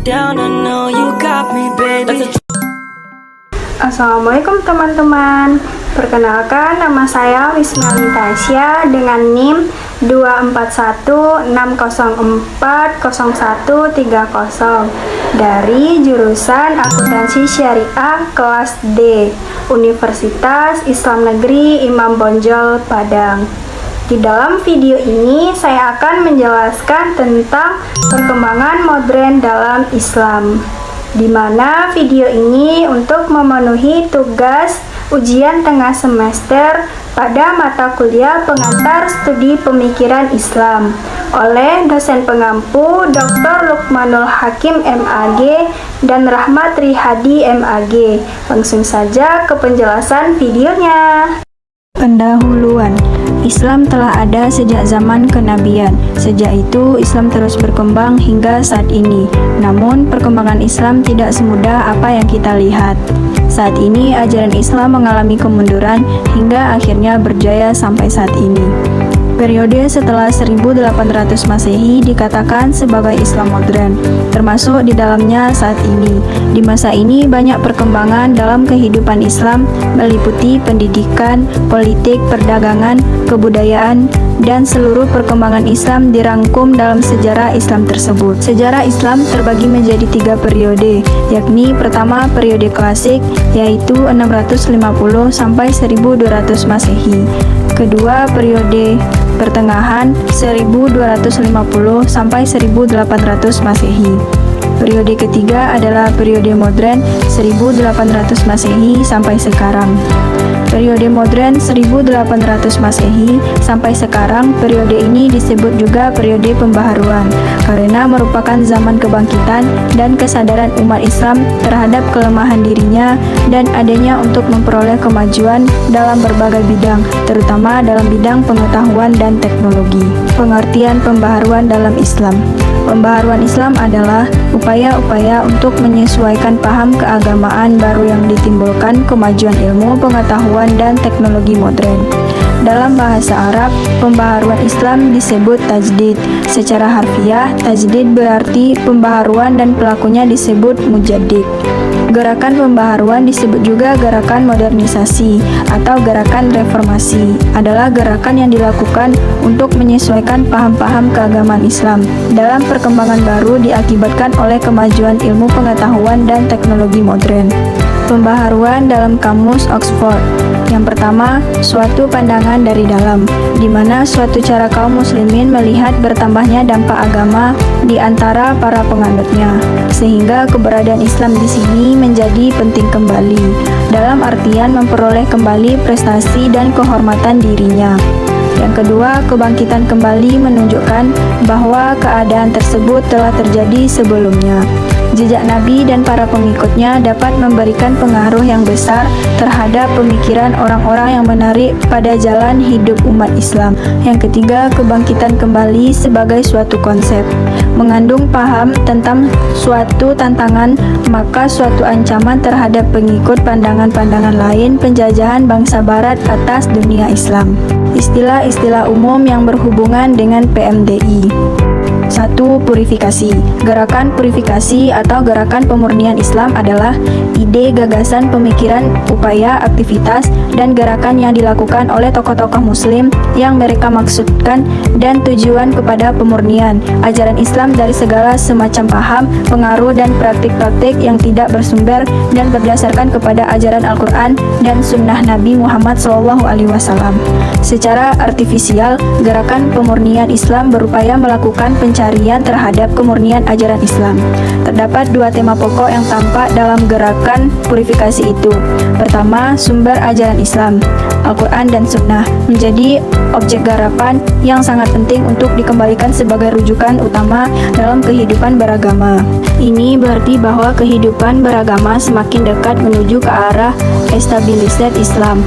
down, I know you got me, baby. Assalamualaikum teman-teman. Perkenalkan, nama saya Wisma Lintasya dengan NIM 24160400130 dari jurusan Akuntansi Syariah kelas D, Universitas Islam Negeri Imam Bonjol, Padang. Di dalam video ini saya akan menjelaskan tentang perkembangan modern dalam Islam, di mana video ini untuk memenuhi tugas ujian tengah semester pada mata kuliah pengantar studi pemikiran Islam oleh dosen pengampu Dr. Lukmanul Hakim MAG dan Rahmat Rihadi MAG. Langsung saja ke penjelasan videonya. Pendahuluan. Islam telah ada sejak zaman kenabian. Sejak itu, Islam terus berkembang hingga saat ini. Namun, perkembangan Islam tidak semudah apa yang kita lihat. Saat ini, ajaran Islam mengalami kemunduran hingga akhirnya berjaya sampai saat ini. Periode setelah 1800 Masehi dikatakan sebagai Islam modern, termasuk di dalamnya saat ini. Di masa ini banyak perkembangan dalam kehidupan Islam meliputi pendidikan, politik, perdagangan, kebudayaan, dan seluruh perkembangan Islam dirangkum dalam sejarah Islam tersebut. Sejarah Islam terbagi menjadi 3 periode, yakni pertama periode klasik, yaitu 650 sampai 1200 Masehi. Kedua, periode pertengahan 1250 sampai 1800 Masehi. Periode ketiga adalah periode modern 1800 Masehi sampai sekarang. Periode modern 1800 Masehi sampai sekarang, periode ini disebut juga periode pembaharuan karena merupakan zaman kebangkitan dan kesadaran umat Islam terhadap kelemahan dirinya dan adanya untuk memperoleh kemajuan dalam berbagai bidang, terutama dalam bidang pengetahuan dan teknologi. Pengertian pembaharuan dalam Islam. Pembaharuan Islam adalah upaya-upaya untuk menyesuaikan paham keagamaan baru yang ditimbulkan kemajuan ilmu, pengetahuan, dan teknologi modern. Dalam bahasa Arab, pembaharuan Islam disebut tajdid. Secara harfiah, tajdid berarti pembaharuan dan pelakunya disebut mujaddid. Gerakan pembaharuan disebut juga gerakan modernisasi atau gerakan reformasi, adalah gerakan yang dilakukan untuk menyesuaikan paham-paham keagamaan Islam dalam perkembangan baru diakibatkan oleh kemajuan ilmu pengetahuan dan teknologi modern. Pembaharuan dalam kamus Oxford. Yang pertama, suatu pandangan dari dalam, di mana suatu cara kaum muslimin melihat bertambahnya dampak agama di antara para penganutnya, sehingga keberadaan Islam di sini menjadi penting kembali, dalam artian memperoleh kembali prestasi dan kehormatan dirinya. Yang kedua, kebangkitan kembali menunjukkan bahwa keadaan tersebut telah terjadi sebelumnya. Jejak Nabi dan para pengikutnya dapat memberikan pengaruh yang besar terhadap pemikiran orang-orang yang menarik pada jalan hidup umat Islam. Yang ketiga, kebangkitan kembali sebagai suatu konsep, mengandung paham tentang suatu tantangan, maka suatu ancaman terhadap pengikut pandangan-pandangan lain penjajahan bangsa barat atas dunia Islam. Istilah-istilah umum yang berhubungan dengan PMDI. 1. Purifikasi. Gerakan purifikasi atau gerakan pemurnian Islam adalah ide, gagasan, pemikiran, upaya, aktivitas, dan gerakan yang dilakukan oleh tokoh-tokoh muslim yang mereka maksudkan dan tujuan kepada pemurnian ajaran Islam dari segala semacam paham, pengaruh, dan praktik-praktik yang tidak bersumber dan berdasarkan kepada ajaran Al-Quran dan Sunnah Nabi Muhammad SAW. Secara artifisial, gerakan pemurnian Islam berupaya melakukan pencarian terhadap kemurnian ajaran Islam. Terdapat 2 tema pokok yang tampak dalam gerakan purifikasi itu. Pertama, sumber ajaran Islam, Al-Quran dan Sunnah, menjadi objek garapan yang sangat penting untuk dikembalikan sebagai rujukan utama dalam kehidupan beragama. Ini berarti bahwa kehidupan beragama semakin dekat menuju ke arah estabilisasi Islam.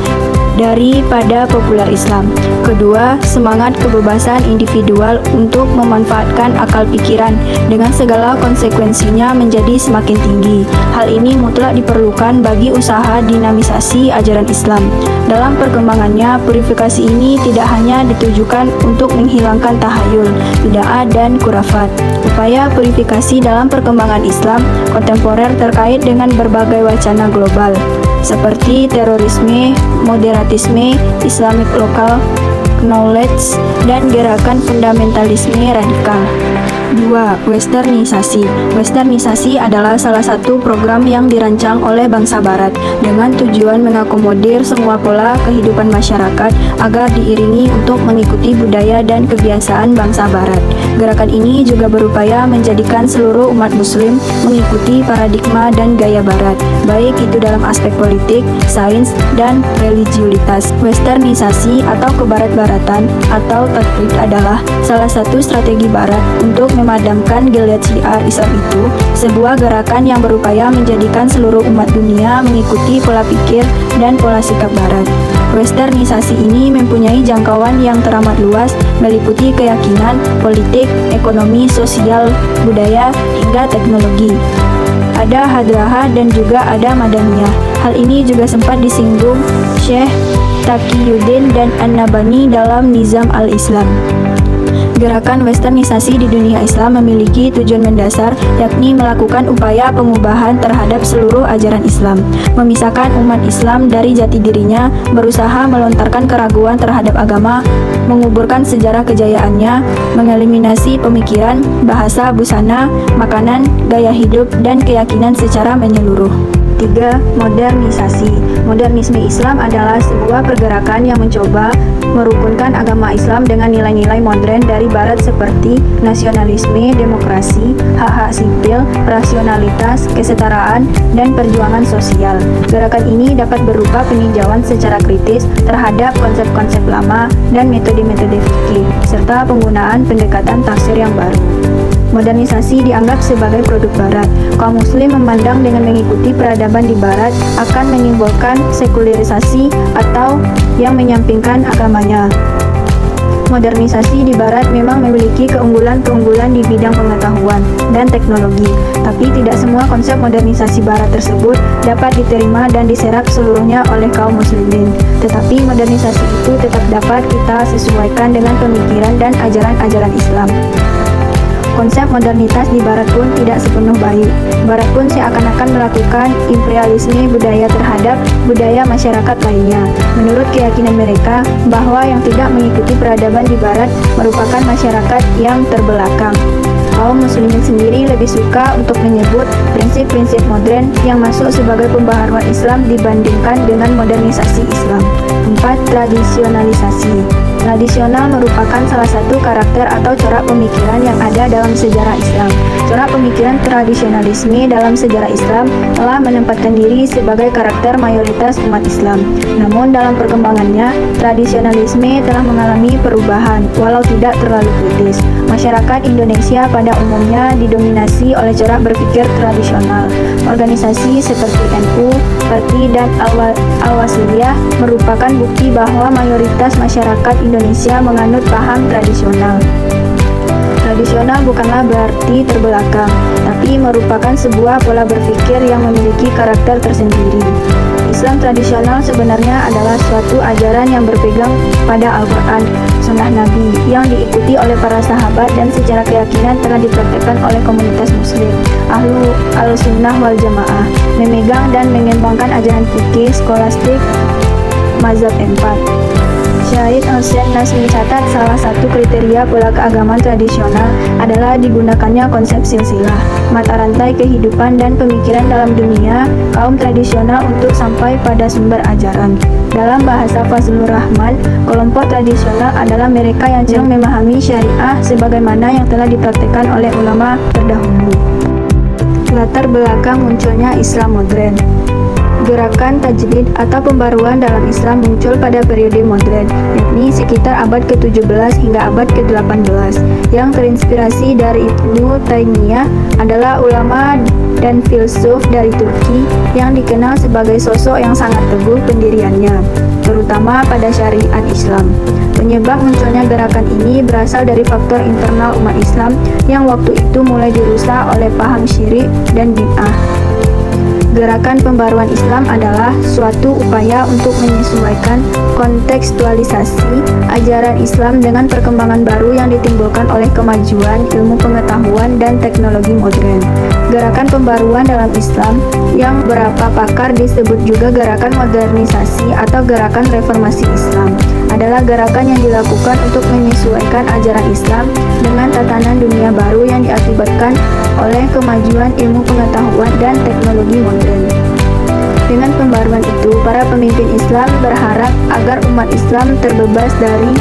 daripada populer Islam. Kedua, semangat kebebasan individual untuk memanfaatkan akal pikiran dengan segala konsekuensinya menjadi semakin tinggi. Hal ini mutlak diperlukan bagi usaha dinamisasi ajaran Islam. Dalam perkembangannya, purifikasi ini tidak hanya ditujukan untuk menghilangkan tahayul, bid'ah, dan khurafat. Upaya purifikasi dalam perkembangan Islam kontemporer terkait dengan berbagai wacana global seperti terorisme, moderatisme, Islamic local knowledge, dan gerakan fundamentalisme radikal. 2. Westernisasi. Westernisasi adalah salah satu program yang dirancang oleh bangsa Barat dengan tujuan mengakomodir semua pola kehidupan masyarakat agar diiringi untuk mengikuti budaya dan kebiasaan bangsa Barat. Gerakan ini juga berupaya menjadikan seluruh umat Muslim mengikuti paradigma dan gaya Barat, baik itu dalam aspek politik, sains, dan religiulitas. Westernisasi atau kebarat-baratan atau taklid adalah salah satu strategi Barat untuk memadamkan geliat syiar Islam itu, sebuah gerakan yang berupaya menjadikan seluruh umat dunia mengikuti pola pikir dan pola sikap Barat. Westernisasi ini mempunyai jangkauan yang teramat luas, meliputi keyakinan, politik, ekonomi, sosial, budaya, hingga teknologi. Ada hadrahah dan juga ada madaniyah. Hal ini juga sempat disinggung Syekh Taqiyuddin dan An-Nabhani dalam Nizam al-Islam. Gerakan westernisasi di dunia Islam memiliki tujuan mendasar, yakni melakukan upaya pengubahan terhadap seluruh ajaran Islam, memisahkan umat Islam dari jati dirinya, berusaha melontarkan keraguan terhadap agama, menguburkan sejarah kejayaannya, mengeliminasi pemikiran, bahasa, busana, makanan, gaya hidup, dan keyakinan secara menyeluruh. 3. Modernisasi. Modernisme Islam adalah sebuah pergerakan yang mencoba merukunkan agama Islam dengan nilai-nilai modern dari Barat seperti nasionalisme, demokrasi, hak-hak sipil, rasionalitas, kesetaraan, dan perjuangan sosial. Gerakan ini dapat berupa peninjauan secara kritis terhadap konsep-konsep lama dan metode-metode fikih, serta penggunaan pendekatan tafsir yang baru. Modernisasi dianggap sebagai produk Barat. Kaum Muslim memandang dengan mengikuti peradaban di Barat akan menimbulkan sekularisasi atau yang menyampingkan agamanya. Modernisasi di Barat memang memiliki keunggulan-keunggulan di bidang pengetahuan dan teknologi, tapi tidak semua konsep modernisasi Barat tersebut dapat diterima dan diserap seluruhnya oleh kaum muslimin. Tetapi modernisasi itu tetap dapat kita sesuaikan dengan pemikiran dan ajaran-ajaran Islam. Konsep modernitas di Barat pun tidak sepenuh baik. Barat pun seakan-akan melakukan imperialisme budaya terhadap budaya masyarakat lainnya. Menurut keyakinan mereka, bahwa yang tidak mengikuti peradaban di Barat merupakan masyarakat yang terbelakang. Kaum muslimin sendiri lebih suka untuk menyebut prinsip-prinsip modern yang masuk sebagai pembaharuan Islam dibandingkan dengan modernisasi Islam. 4. Tradisionalisasi. Tradisional merupakan salah satu karakter atau corak pemikiran yang ada dalam sejarah Islam. Corak pemikiran tradisionalisme dalam sejarah Islam telah menempatkan diri sebagai karakter mayoritas umat Islam. Namun dalam perkembangannya, tradisionalisme telah mengalami perubahan, walau tidak terlalu kritis. Masyarakat Indonesia pada umumnya didominasi oleh corak berpikir tradisional. Organisasi seperti NU, Parti, dan Al-Wasliyah merupakan bukti bahwa mayoritas masyarakat Indonesia menganut paham tradisional. Tradisional bukanlah berarti terbelakang, tapi merupakan sebuah pola berpikir yang memiliki karakter tersendiri. Islam tradisional sebenarnya adalah suatu ajaran yang berpegang pada Al-Quran, Sunnah Nabi, yang diikuti oleh para sahabat dan secara keyakinan telah dipraktikkan oleh komunitas Muslim, Ahlu Al-Sunnah wal Jamaah, memegang dan mengembangkan ajaran fikih skolastik mazhab 4. Syahid Al-Nas mencatat salah satu kriteria pola keagamaan tradisional adalah digunakannya konsep silsilah, mata rantai kehidupan dan pemikiran dalam dunia kaum tradisional untuk sampai pada sumber ajaran. Dalam bahasa Fazlur Rahman, kelompok tradisional adalah mereka yang cenderung memahami syariah sebagaimana yang telah dipraktikkan oleh ulama terdahulu. Latar belakang munculnya Islam modern. Gerakan tajdid atau pembaruan dalam Islam muncul pada periode modern, yakni sekitar abad ke-17 hingga abad ke-18. Yang terinspirasi dari Ibnu Taimiyah adalah ulama dan filsuf dari Turki yang dikenal sebagai sosok yang sangat teguh pendiriannya, terutama pada syariat Islam. Penyebab munculnya gerakan ini berasal dari faktor internal umat Islam yang waktu itu mulai dirusak oleh paham syirik dan bid'ah. Gerakan pembaruan Islam adalah suatu upaya untuk menyesuaikan kontekstualisasi ajaran Islam dengan perkembangan baru yang ditimbulkan oleh kemajuan ilmu pengetahuan dan teknologi modern. Gerakan pembaruan dalam Islam yang beberapa pakar disebut juga gerakan modernisasi atau gerakan reformasi Islam adalah gerakan yang dilakukan untuk menyesuaikan ajaran Islam dengan tatanan dunia baru yang diakibatkan oleh kemajuan ilmu pengetahuan dan teknologi modern. Dengan pembaruan itu, para pemimpin Islam berharap agar umat Islam terbebas dari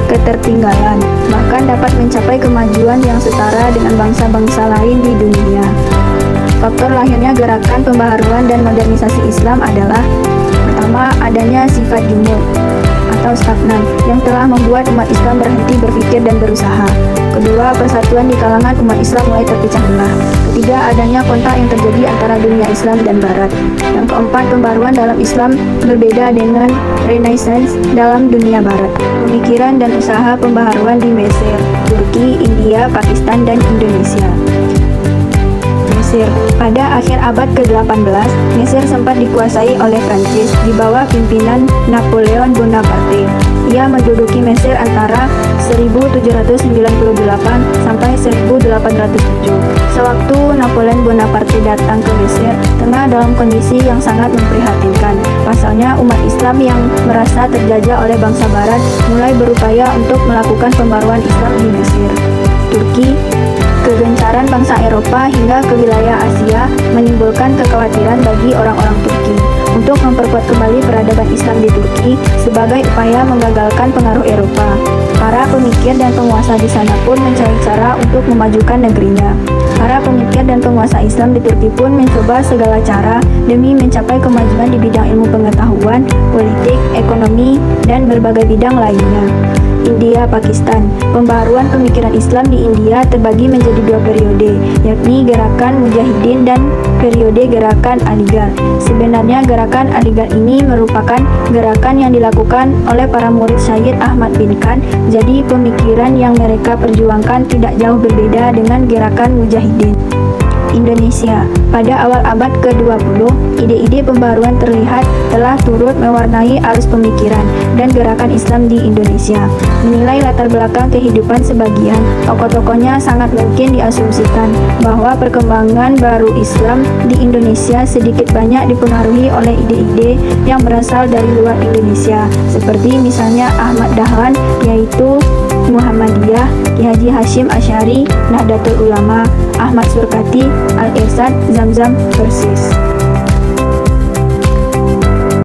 ketertinggalan, bahkan dapat mencapai kemajuan yang setara dengan bangsa-bangsa lain di dunia. Faktor lahirnya gerakan pembaharuan dan modernisasi Islam adalah: pertama, adanya sifat jumud atau stagnan yang telah membuat umat Islam berhenti berpikir dan berusaha. Kedua, persatuan di kalangan umat Islam mulai terpecah belah. Ketiga, adanya kontak yang terjadi antara dunia Islam dan Barat. Yang keempat, pembaruan dalam Islam berbeda dengan Renaissance dalam dunia Barat. Pemikiran dan usaha pembaharuan di Mesir, Turki, India, Pakistan, dan Indonesia. Mesir. Pada akhir abad ke-18, Mesir sempat dikuasai oleh Prancis di bawah pimpinan Napoleon Bonaparte. Ia menduduki Mesir antara 1798 sampai 1807. Sewaktu Napoleon Bonaparte datang ke Mesir, tengah dalam kondisi yang sangat memprihatinkan. Pasalnya, umat Islam yang merasa terjajah oleh bangsa Barat mulai berupaya untuk melakukan pembaruan Islam di Mesir. Turki. Kegencaran bangsa Eropa hingga ke wilayah Asia menimbulkan kekhawatiran bagi orang-orang Turki untuk memperkuat kembali peradaban Islam di Turki sebagai upaya menggagalkan pengaruh Eropa. Para pemikir dan penguasa di sana pun mencari cara untuk memajukan negerinya. Para pemikir dan penguasa Islam di Turki pun mencoba segala cara demi mencapai kemajuan di bidang ilmu pengetahuan, politik, ekonomi, dan berbagai bidang lainnya. India, Pakistan. Pembaharuan pemikiran Islam di India terbagi menjadi dua periode, yakni gerakan Mujahidin dan periode gerakan Aligarh. Sebenarnya gerakan Aligarh ini merupakan gerakan yang dilakukan oleh para murid Syed Ahmad bin Khan, jadi pemikiran yang mereka perjuangkan tidak jauh berbeda dengan gerakan Mujahidin. Indonesia. Pada awal abad ke-20, ide-ide pembaruan terlihat telah turut mewarnai arus pemikiran dan gerakan Islam di Indonesia. Menilai latar belakang kehidupan sebagian, tokoh-tokohnya sangat mungkin diasumsikan bahwa perkembangan baru Islam di Indonesia sedikit banyak dipengaruhi oleh ide-ide yang berasal dari luar Indonesia, seperti misalnya Ahmad Dahlan, yaitu Muhammadiyah, Ki Haji Hashim Asy'ari, Nahdlatul Ulama, Ahmad Surkati, Al-Irsyad, Zamzam, Persis.